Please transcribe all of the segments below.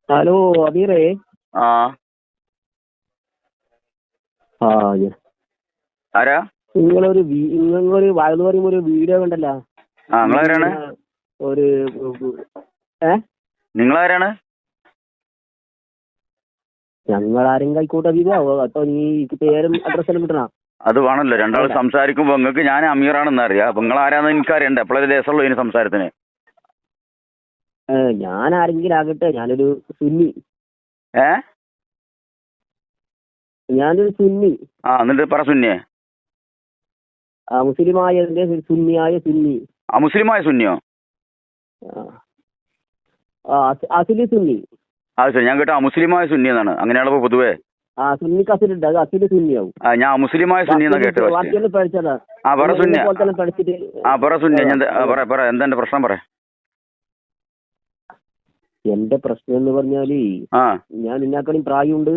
Hello അബീറേ. ആ ആ ആരാ? നിങ്ങളൊരു വയത് പറയുമ്പോ ഒരു വീഡിയോ കണ്ടല്ലോ. ആ നിങ്ങളാരാണ്? ഒരു നിങ്ങളാരാണ്? ഞങ്ങളാരെങ്കിലും ആയിക്കോട്ടെ അബീബാവോ. അപ്പൊ നീ പേരും അഡ്രസ്സെല്ലാം കിട്ടണ. അത് വേണമല്ലോ, രണ്ടാൾ സംസാരിക്കുമ്പോ നിങ്ങൾക്ക് ഞാൻ അമീറാണെന്ന് അറിയാം. അപ്പൊ നിങ്ങൾ ആരാന്ന് എനിക്കറിയണ്ട. എപ്പോഴേ ദേശമുള്ളൂ ഇതിന് സംസാരത്തിന്. ഞാൻ ആരെങ്കിലും ആകട്ടെ, ഞാനൊരു സുന്നി. ഞാനൊരു സുന്നി. എന്നിട്ട് പറ സുന്നിയെ. മുസ്ലിമായതിന്റെ സുന്നിയായ സുന്നി. മുസ്ലിമായ സുന്നിയോ? അസിലി സുന്നി. അത് ശരി, ഞാൻ കേട്ടോ മുസ്ലിമായ സുന്നി എന്നാണ്. അങ്ങനെയാണല്ലോ പൊതുവേ. സുന്നിക്ക് അസിലുണ്ട്, അത് അസില് സുന്നിയാവും. ഞാൻ മുസ്ലിമായ സുന്നി എന്നാ കേട്ടോ. പഠിച്ചതാ. പറ സുന്നിയ. പഠിച്ചിട്ട് പറ സുന്നിയ. പറ എന്താ എന്റെ പ്രശ്നം? പറ. എന്റെ പ്രശ്നം എന്ന് പറഞ്ഞാല് ഞാൻ നിന്നാക്കണി പ്രായമുണ്ട്.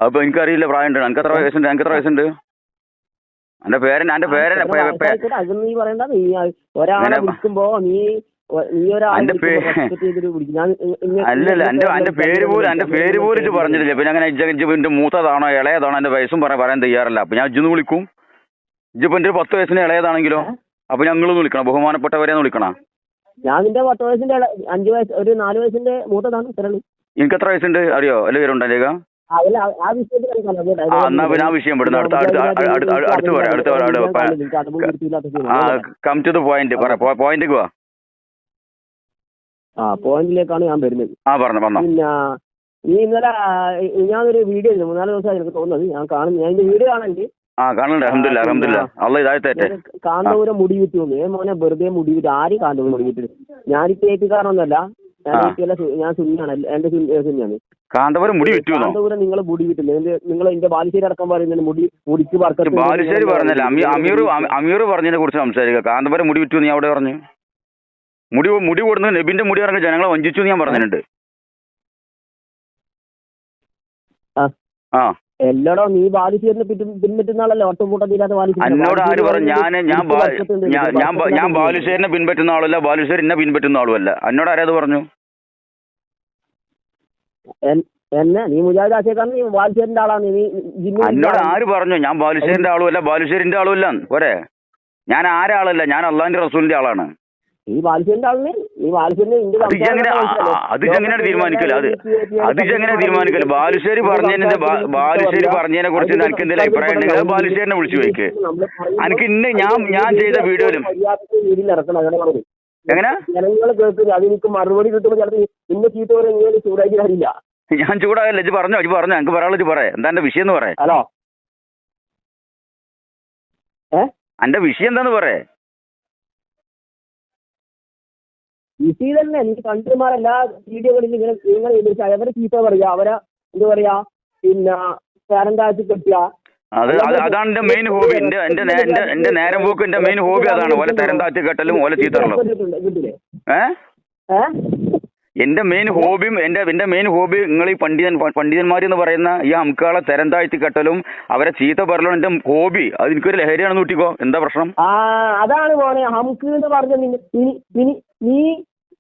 അപ്പൊ എനിക്കറിയില്ല പ്രായമുണ്ട്. എനിക്ക് എത്ര വയസ്സുണ്ട്? എന്റെ പേരൻ അതൊന്നും നീ പറയണ്ട. നീ ഒരാളെ വിളിക്കുമ്പോ നീ അല്ലല്ല, എന്റെ പേര് പോലും പറഞ്ഞിട്ടില്ല. പിന്നെ അങ്ങനെ ഇജ്ജിന്റെ മൂത്തതാണോ ഇളയതാണോ എന്റെ വയസ്സും പറയാൻ തയ്യാറല്ല. അപ്പൊ ഞാൻ ഇജ്ജെന്ന് വിളിക്കും. ഇജ്ജിപ്പോ എന്റെ 10 വയസ്സിന് ഇളയതാണെങ്കിലോ അപ്പൊ ഞങ്ങളൊന്ന് വിളിക്കണം, ബഹുമാനപ്പെട്ടവരെന്ന് വിളിക്കണം. ഞാൻ നിന്റെ 10 വയസ്സിന്റെ 5 വയസ്സ് ഒരു 4 വയസ്സിന്റെ മൂത്തതാണ്. എനിക്ക് എത്ര വയസ്സുണ്ട് അറിയോ? അല്ല പേരുണ്ടല്ലേക്കാ. എന്നാ പിന്നെ ആ വിഷയം പെടുന്നു. അടുത്ത് കം ടു ദ പോയിന്റ്. പോയിന്റിലേക്ക് വാ. പോയിന്റിലേക്കാണ് ഞാൻ വരുന്നത്. പറഞ്ഞോ. പിന്നെ നീ ഇന്നലെ ഞാനൊരു വീഡിയോ 3-4 ദിവസമായി എനിക്ക് തോന്നുന്നത്. ഞാൻ ഇതിന്റെ വീഡിയോ കാണാനുണ്ട്. കാണുന്നുണ്ട്. അൽഹംദുലില്ലാഹ്. അല്ലാഹ് ഇതായിട്ടെ. കാന്തപുരം മുടി വിറ്റു മോനെ, വെറുതെ മുടി വിറ്റ്. ആരും കാന്തപുരം മുടി വിറ്റത്? ഞാനിപ്പോ ഏറ്റുകാരനൊന്നല്ല, ഞാൻ സുന്നിയാണ്. എന്റെ സുന്നിയാണ്. കാന്തപുരം മുടി വിറ്റു? കാന്തപുരം നിങ്ങൾ മുടി വിറ്റില്ല. നിങ്ങൾ എന്റെ ബാലുശ്ശേരി അടക്കം പറയുന്നത് മുടിക്ക് വർക്കത്ത്. ബാലുശ്ശേരി പറഞ്ഞല്ല, അമീർ പറഞ്ഞതിനെ കുറിച്ച് സംസാരിക്കുക. കാന്തപുരം മുടി വിറ്റു നീ അവിടെ പറഞ്ഞു? മുടി കൊടുക്കുന്നത് നബിന്റെ മുടി ഇറങ്ങി ജനങ്ങളെ വഞ്ചിച്ചു ഞാൻ പറഞ്ഞിട്ടുണ്ട്. എല്ലടോ, നീ ബാലുശ്ശേരിനെ പിൻപറ്റുന്ന ആളല്ലേ? ഒട്ടും തീരാത്ത എന്നോട് ആര് പറഞ്ഞു? ഞാൻ ബാലുശ്ശേരിനെ പിൻപറ്റുന്ന ആളല്ല, ബാലുശ്ശേരി എന്നെ പിൻപറ്റുന്ന ആളുമല്ല. എന്നോട് ആരത് പറഞ്ഞു? നീ മുജാഹിദ് ആശയക്കാരൻ, നീ ബാലുശ്ശേരിന്റെ ആളാണ്. എന്നോട് ആര് പറഞ്ഞു? ഞാൻ ബാലുശ്ശേരിന്റെ ആളുമല്ല, ബാലുശ്ശേരിന്റെ ആളുമല്ല. പോരെ, ഞാൻ ആരാളല്ല, ഞാൻ അള്ളാഹിന്റെ റസൂലിന്റെ ആളാണ്. ഈ ബാലുശ്ശേരിന്റെ ആളിന് അതിങ്ങനെ തീരുമാനിക്കല്ലോ. അതിങ്ങനെ തീരുമാനിക്കല്ലോ. ബാലുശ്ശേരി പറഞ്ഞതിനെ കുറിച്ച് എനിക്ക് എന്തെങ്കിലും അഭിപ്രായം ഉണ്ടെങ്കിൽ ബാലുശ്ശേരിനെ വിളിച്ചു ചോദിക്ക്. എനിക്ക് ഞാൻ ചെയ്ത വീഡിയോയിലും എങ്ങനെ ജനങ്ങൾ കേൾക്കുന്നത് അതെനിക്ക് മറുപടി കിട്ടുമ്പോൾ ചിലപ്പോൾ ഇന്ന ചീത്ത പറയാൻ ചൂടാക്കി കാര്യമില്ല. ഞാൻ ചൂടാകല്ല. ഇജ്ജ് പറഞ്ഞോ എനിക്ക് പറയാനുള്ള പറയാം. എന്താ എന്റെ വിഷയം എന്ന് പറയാം. ഹലോ, എന്റെ വിഷയം എന്താന്ന് പറയേ? വിഷയം തന്നെ. എനിക്ക് കണ്ടുമാരെല്ലാ വീഡിയോകളിൽ നിങ്ങൾ അവരെ ചീത്ത പറയാ, അവരെ എന്താ പറയാ, പിന്നെ പാരന്റാഴ്ച കെട്ടുക. അതാണ് എന്റെ മെയിൻ ഹോബി. എന്റെ നേരം പോക്ക് എന്റെ മെയിൻ ഹോബി അതാണ്. ഓലെ തരം താഴ്ത്തി കെട്ടലും ഓലെ ചീത്തകളും. എന്റെ മെയിൻ ഹോബി നിങ്ങൾ ഈ പണ്ഡിതന്മാരെന്ന് പറയുന്ന ഈ ഹംക്കാളെ തരം താഴ്ത്തി കെട്ടലും അവരെ ചീത്ത പറയലും എന്റെ ഹോബി. അത് എനിക്കൊരു ലഹരിയാണെന്ന് കൂട്ടിക്കോ. എന്താ പ്രശ്നം? അതാണ് മോനെ ഹംക്ക് എന്ന് പറഞ്ഞ. നീ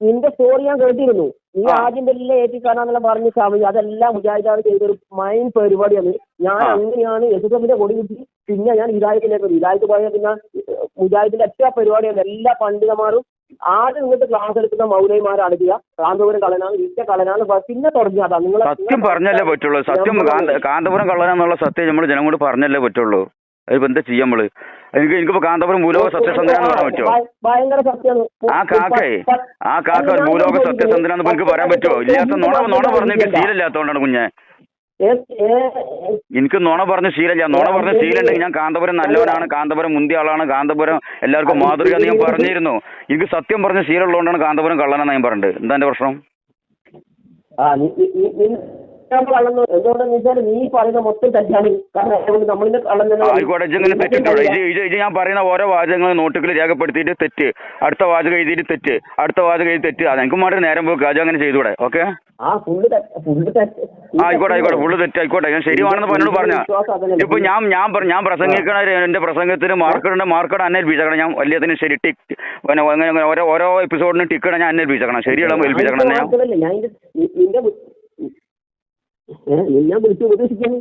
നിന്റെ സ്റ്റോറി ഞാൻ കേട്ടിരുന്നു. നീ ആദ്യം വലിയ ഏറ്റിക്കാനാന്നുള്ള പറഞ്ഞ സമയം അതെല്ലാം മുജാഹിദാണ് ചെയ്തൊരു മൈൻ പരിപാടിയാണ്. ഞാൻ അങ്ങനെയാണ് എസ്എസ്എഫിന്റെ കൊടി കിട്ടി. പിന്നെ ഞാൻ ഹിദായത്ത് പോയ പിന്നെ മുജാഹിദിന്റെ ഒറ്റ പരിപാടിയാണ്. എല്ലാ പണ്ഡിതന്മാരും ആദ്യം നിങ്ങൾക്ക് ക്ലാസ് എടുക്കുന്ന മൗലൈമാരെ അടുക്കുക. കാന്തപുരം കള്ളനാണ്, കള്ളനാണ്, പിന്നെ തുടങ്ങി. അതാ നിങ്ങൾ സത്യം പറഞ്ഞല്ലേ പറ്റുള്ളൂ. സത്യം കാന്തപുരം കള്ളനാന്നുള്ള സത്യം നമ്മൾ ജനങ്ങളോട് പറഞ്ഞല്ലേ പറ്റുള്ളൂ. അതിപ്പോ എന്താ ചെയ്യാം നമ്മള്? എനിക്കിപ്പോ കാന്തപുരം ഭൂലോക സത്യസന്ധനാന്ന് പറയാൻ പറ്റുമോ? ഭയങ്കര സത്യമാണ്. ആ കാക്ക ഭൂലോക സത്യസന്ധനാന്ന് എനിക്ക് പറയാൻ പറ്റുമോ? ഇല്ലാത്ത നുണ പറഞ്ഞ ശീലമില്ലാത്തോണ്ടാണ് കുഞ്ഞെ. എനിക്ക് നുണ പറഞ്ഞ ശീലമില്ല. നുണ പറഞ്ഞ ശീലമുണ്ടെങ്കിൽ ഞാൻ കാന്തപുരം നല്ലവനാണ്, കാന്തപുരം മുന്തിയ ആളാണ്, കാന്തപുരം എല്ലാവർക്കും മാതൃക ഞാൻ പറഞ്ഞിരുന്നു. എനിക്ക് സത്യം പറഞ്ഞ ശീലമുള്ളതുകൊണ്ടാണ് കാന്തപുരം കള്ളനെന്ന് ഞാൻ പറഞ്ഞത്. എന്താ എന്റെ പ്രശ്നം? കള്ളം എന്തുകൊണ്ടെന്ന് വെച്ചാൽ നീ പറയുന്ന മൊത്തം തെറ്റാണ്. കാരണം അതുകൊണ്ട് നമ്മളിന്റെ കള്ളം തന്നെ ആയിക്കോട്ടെ, ഇങ്ങനെ തെറ്റിട്ടോടെ ഇത് ഞാൻ പറയുന്ന ഓരോ വാചകങ്ങൾ നോട്ടുകൾ രേഖപ്പെടുത്തിയിട്ട് തെറ്റ്, അടുത്ത വാചകം എഴുതിയിട്ട് തെറ്റ്, അടുത്ത വാചകം എഴുതി തെറ്റ്, അത് എനിക്ക് മാത്രം നേരം പോക്ക്, അത് അങ്ങനെ ചെയ്തൂടെ? ഓക്കെ ആയിക്കോട്ടെ ഫുള്ള് തെറ്റ് ആയിക്കോട്ടെ. ഞാൻ ശരിയാണെന്ന് പറഞ്ഞോട് പറഞ്ഞ ഇപ്പൊ ഞാൻ പ്രസംഗിക്കണ എന്റെ പ്രസംഗത്തിന് മാർക്കഡ് അന്വേഷിക്കണം. ഞാൻ വലിയതിന് ശരി ടിക്ക് പിന്നെ ഓരോ എപ്പിസോഡിനും ടിക്കണ ഞാൻ അന്വേഷിക്കണം. ശരിയുള്ള ഏൽപ്പിച്ചേക്കണം. ഞാൻ വിളിച്ചു ഉപദേശിക്കുന്നു,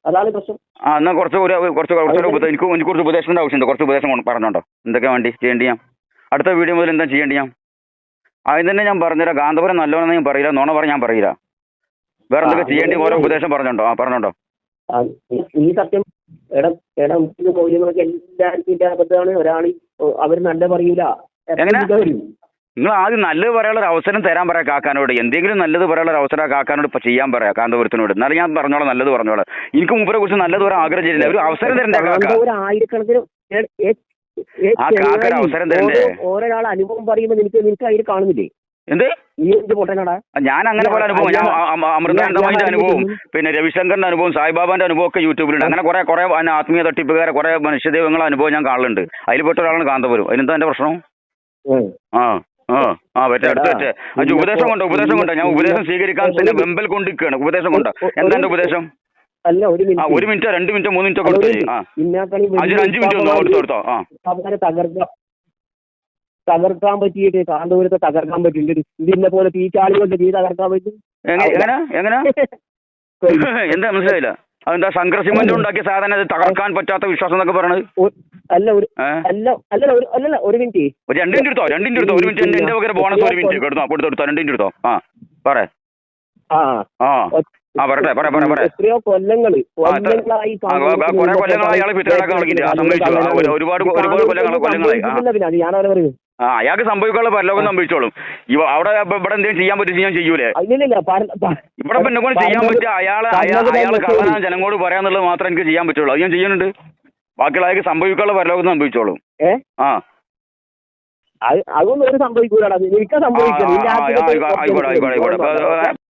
അതാണ് പ്രശ്നം. എന്നാ എനിക്ക് കുറച്ച് ഉപദേശത്തിന്റെ ആവശ്യമുണ്ട്. കുറച്ച് ഉപദേശം പറഞ്ഞോണ്ടോ എന്തൊക്കെ വേണ്ടി ചെയ്യേണ്ടി? ഞാൻ അടുത്ത വീഡിയോ മുതൽ എന്താ ചെയ്യേണ്ടി? ഞാൻ ആദ്യം തന്നെ ഞാൻ പറഞ്ഞുതരാം. കാന്തപുരം നല്ലോണമെന്ന് ഞാൻ പറയില്ല, നോണ പറഞ്ഞ് ഞാൻ പറയില്ല. വേറെ എന്തൊക്കെ ചെയ്യേണ്ടി ഓരോ ഉപദേശം പറഞ്ഞോണ്ടോ? പറഞ്ഞോണ്ടോ? ഈ സത്യം മൗല്യങ്ങളൊക്കെ എല്ലാവർക്കും അബദ്ധമാണ്. ഒരാൾ അവർ നല്ല പറയൂല. എങ്ങനെ നിങ്ങൾ ആദ്യം നല്ലത് പറയാനുള്ള ഒരു അവസരം തരാൻ പറയാം കാക്കാനോട്. എന്തെങ്കിലും നല്ലത് പറയാനുള്ള ഒരു അവസരം കാക്കാനോട് ഇപ്പൊ ചെയ്യാൻ പറയാം കാന്തപുരത്തിനോട്. എന്നാലും ഞാൻ പറഞ്ഞോളാം, നല്ലത് പറഞ്ഞോളാം. എനിക്ക് മുമ്പരെ കുറിച്ച് നല്ലത് പറയാൻ ആഗ്രഹം ചെയ്തില്ല. ഒരു അവസരം തരണ്ടേ കാക്ക? ആ കാക്ക ഒരു അവസരം തരണ്ടേ? ഓരോരാൾ അനുഭവം പറയുമ്പോൾ നിനക്ക് അതിൽ കാണുന്നില്ലേ? എന്ത് പൊട്ടനാടാ? ഞാൻ അങ്ങനെ പോലെ അനുഭവം, ഞാൻ അമൃതാനന്ദമയുടെ അനുഭവം, പിന്നെ രവിശങ്കറിന്റെ അനുഭവം, സായിബാബാന്റെ അനുഭവം ഒക്കെ യൂട്യൂബിലുണ്ട്. അങ്ങനെ കുറെ ആത്മീയ തട്ടിപ്പുകാരെ കുറെ മനുഷ്യദൈവങ്ങളുടെ അനുഭവം ഞാൻ കാണലുണ്ട്. അതിൽ പെട്ട ഒരാളാണ് കാന്തപുരം. അതിനെന്താ എന്റെ പ്രശ്നം? പറ്റേ അടുത്ത് പറ്റേ ഉപദേശം കൊണ്ടോ ഞാൻ ഉപദേശം സ്വീകരിക്കാൻ തന്നെ വെമ്പൽ കൊണ്ടിരിക്കുകയാണ്. ഉപദേശം കൊണ്ടോ? എന്താ എന്റെ ഉപദേശം? ഒരു മിനിറ്റോ 2 മിനിറ്റോ 3 മിനിറ്റോ കൊടുത്തോ? 5 മിനിറ്റ് കൊടുത്തോ? തകർക്കാൻ പറ്റിയിട്ട് കാന്തപുരത്തെ തകർക്കാൻ പറ്റില്ല. ഇതിനെ പോലെ തീച്ചാളികളുടെ തീ തകർക്കാൻ പറ്റും. എങ്ങനെ എന്താ മനസ്സിലായില്ല? അതെന്താ സംഘർഷിമന്റ് ഉണ്ടാക്കിയ സാധനം അത് തകർക്കാൻ പറ്റാത്ത വിശ്വാസം എന്നൊക്കെ പറയണത്? ഒരു മിനിറ്റ് 2 മിനിറ്റ് എടുത്തോ. 2 മിനിറ്റ് എടുത്തോ. 1 മിനിറ്റ് എന്റെ പകരം ബോണസ് 1 മിനിറ്റ് കൊടുത്തോ. 2 മിനിറ്റ് എടുത്തോ. പറ എത്രയോ കൊല്ലങ്ങളായി അയാളെ പിറ്റേടാക്കാൻ കളിക്കില്ല. ഒരുപാട് കൊല്ലങ്ങളായി. അയാൾക്ക് സംഭവിക്കാനുള്ള പരലോകം സംഭവിച്ചോളും. അവിടെ ഇവിടെ എന്തെങ്കിലും ചെയ്യാൻ പറ്റും ഞാൻ ചെയ്യൂലേ? ഇവിടെ പിന്നെ കൊണ്ട് ചെയ്യാൻ പറ്റുക അയാൾ കള്ളനാ ജനങ്ങളോട് പറയാന്നുള്ളത് മാത്രമേ എനിക്ക് ചെയ്യാൻ പറ്റുള്ളൂ. അത് ഞാൻ ചെയ്യുന്നുണ്ട്. ബാക്കിയുള്ള അയാൾക്ക് സംഭവിക്കാനുള്ള പരലോകം സംഭവിച്ചോളും. അതൊന്നും ഒരു സംഭവിക്കൂടാ. ആയിക്കോട്ടെ